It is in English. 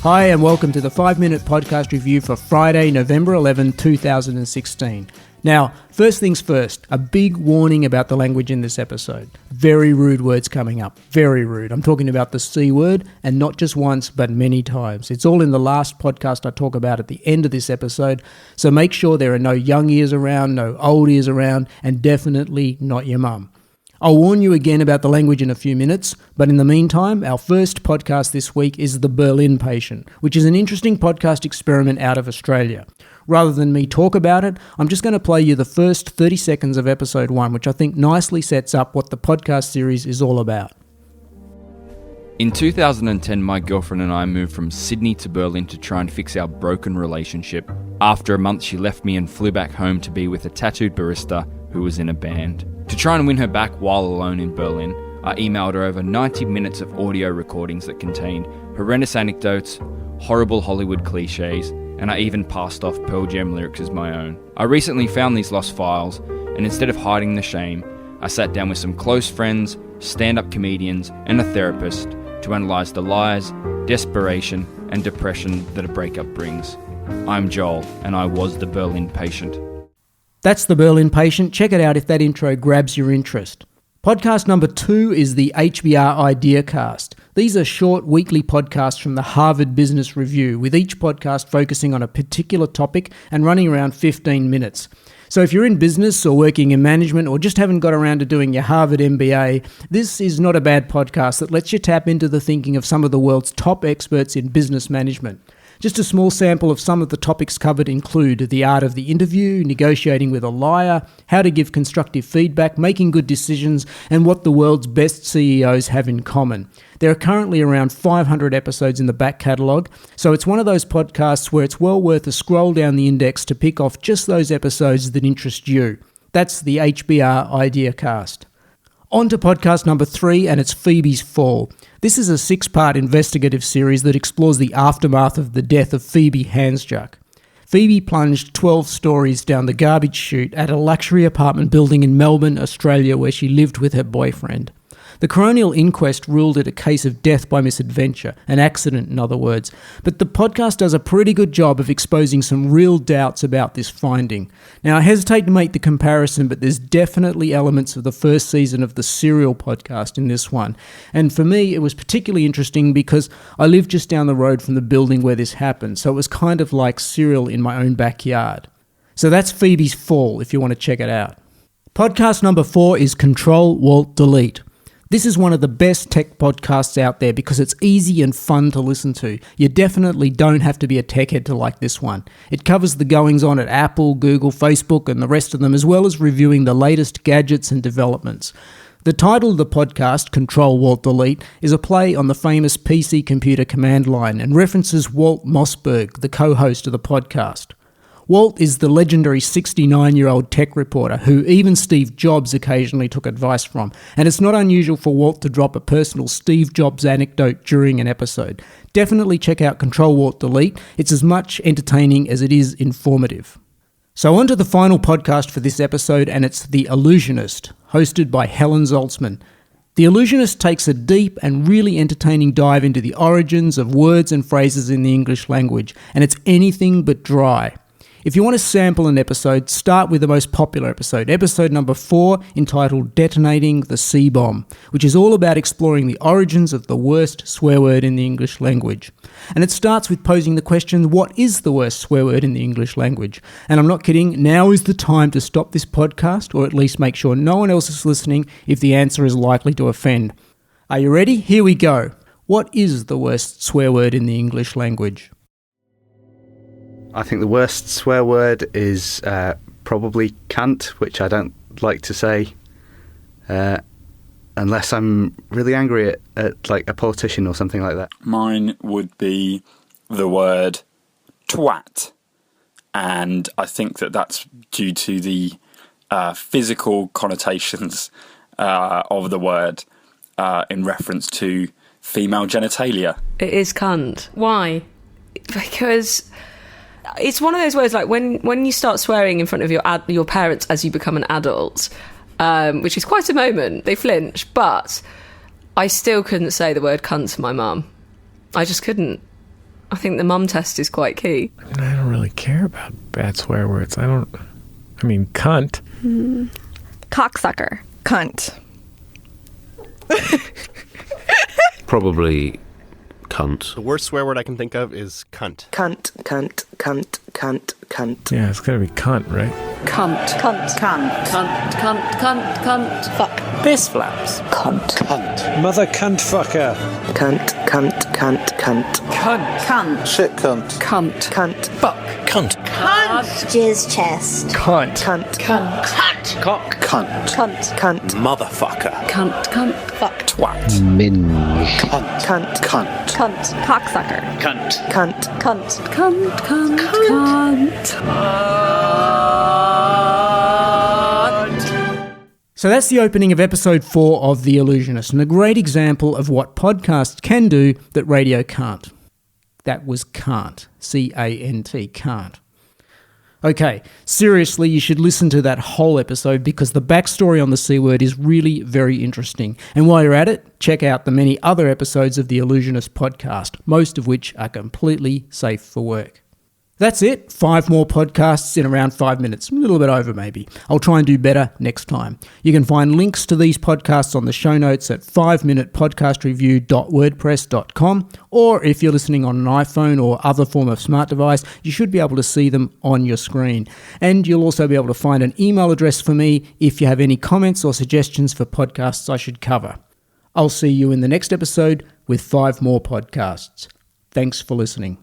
Hi and welcome to the 5-minute podcast review for Friday, November 11, 2016. Now, first things first, a big warning about the language in this episode. Very rude words coming up, very rude. I'm talking about the C word, and not just once, but many times. It's all in the last podcast I talk about at the end of this episode, so make sure there are no young ears around, no old ears around, and definitely not your mum. I'll warn you again about the language in a few minutes, but in the meantime, our first podcast this week is The Berlin Patient, which is an interesting podcast experiment out of Australia. Rather than me talk about it, I'm just going to play you the first 30 seconds of episode 1, which I think nicely sets up what the podcast series is all about. In 2010, my girlfriend and I moved from Sydney to Berlin to try and fix our broken relationship. After a month, she left me and flew back home to be with a tattooed barista who was in a band. To try and win her back while alone in Berlin, I emailed her over 90 minutes of audio recordings that contained horrendous anecdotes, horrible Hollywood cliches, and I even passed off Pearl Jam lyrics as my own. I recently found these lost files, and instead of hiding the shame, I sat down with some close friends, stand-up comedians, and a therapist to analyse the lies, desperation, and depression that a breakup brings. I'm Joel, and I was the Berlin Patient. That's The Berlin Patient. Check it out if that intro grabs your interest. Podcast number 2 is the HBR Idea Cast. These are short weekly podcasts from the Harvard Business Review, with each podcast focusing on a particular topic and running around 15 minutes. So if you're in business or working in management or just haven't got around to doing your Harvard MBA, this is not a bad podcast that lets you tap into the thinking of some of the world's top experts in business management. Just a small sample of some of the topics covered include the art of the interview, negotiating with a liar, how to give constructive feedback, making good decisions, and what the world's best CEOs have in common. There are currently around 500 episodes in the back catalogue, so it's one of those podcasts where it's well worth a scroll down the index to pick off just those episodes that interest you. That's the HBR Idea Cast. On to podcast number 3, and it's Phoebe's Fall. This is a 6-part investigative series that explores the aftermath of the death of Phoebe Hansjuk. Phoebe plunged 12 stories down the garbage chute at a luxury apartment building in Melbourne, Australia, where she lived with her boyfriend. The coronial inquest ruled it a case of death by misadventure, an accident in other words, but the podcast does a pretty good job of exposing some real doubts about this finding. Now I hesitate to make the comparison, but there's definitely elements of the first season of the Serial podcast in this one, and for me it was particularly interesting because I live just down the road from the building where this happened, so it was kind of like Serial in my own backyard. So that's Phoebe's Fall if you want to check it out. Podcast number 4 is Ctrl-Walt-Delete. This is one of the best tech podcasts out there because it's easy and fun to listen to. You definitely don't have to be a tech head to like this one. It covers the goings-on at Apple, Google, Facebook and the rest of them, as well as reviewing the latest gadgets and developments. The title of the podcast, Ctrl-Walt-Delete, is a play on the famous PC computer command line and references Walt Mossberg, the co-host of the podcast. Walt is the legendary 69-year-old tech reporter who even Steve Jobs occasionally took advice from, and it's not unusual for Walt to drop a personal Steve Jobs anecdote during an episode. Definitely check out Ctrl-Walt-Delete. It's as much entertaining as it is informative. So on to the final podcast for this episode, and it's The Allusionist, hosted by Helen Zaltzman. The Allusionist takes a deep and really entertaining dive into the origins of words and phrases in the English language, and it's anything but dry. If you want to sample an episode, start with the most popular episode number 4, entitled Detonating the C-Bomb, which is all about exploring the origins of the worst swear word in the English language. And it starts with posing the question, what is the worst swear word in the English language? And I'm not kidding, now is the time to stop this podcast, or at least make sure no one else is listening if the answer is likely to offend. Are you ready? Here we go. What is the worst swear word in the English language? I think the worst swear word is probably cunt, which I don't like to say unless I'm really angry at like a politician or something like that. Mine would be the word twat, and I think that's due to the physical connotations of the word in reference to female genitalia. It is cunt. Why? Because it's one of those words, like when you start swearing in front of your parents as you become an adult, which is quite a moment, they flinch, but I still couldn't say the word cunt to my mum. I just couldn't. I think the mum test is quite key. I don't really care about bad swear words. I mean, cunt. Cocksucker. Cunt. Probably cunt. The worst swear word I can think of is cunt. Cunt, cunt, cunt, cunt, cunt. Yeah, it's gotta be cunt, right? Cunt. Cunt. Cunt. Cunt. Cunt. Cunt. Cunt. Fuck. Piss flaps. Cunt. Cunt. Mother cunt fucker. Cunt, cunt, cunt, cunt. Cunt. Cunt. Shit cunt. Cunt. Cunt. Fuck. Cunt. Cunt. Jizz chest. Cunt. Cunt. Cunt. Cunt. Cock. Cunt. Cunt. Cunt. Motherfucker. Cunt. Cunt. Fuck. Twat. Minge. Cunt. Cunt. Cunt. Cunt. Cocksucker. Cunt. Cunt. Cunt. Cunt. Cunt. Cunt. So that's the opening of episode 4 of The Allusionist, and a great example of what podcasts can do that radio can't. That was can't. C-A-N-T, can't. Okay, seriously, you should listen to that whole episode because the backstory on the C word is really very interesting. And while you're at it, check out the many other episodes of the Allusionist podcast, most of which are completely safe for work. That's it. 5 more podcasts in around 5 minutes. A little bit over, maybe. I'll try and do better next time. You can find links to these podcasts on the show notes at 5minutePodcastReview.wordpress.com, or if you're listening on an iPhone or other form of smart device, you should be able to see them on your screen. And you'll also be able to find an email address for me if you have any comments or suggestions for podcasts I should cover. I'll see you in the next episode with 5 more podcasts. Thanks for listening.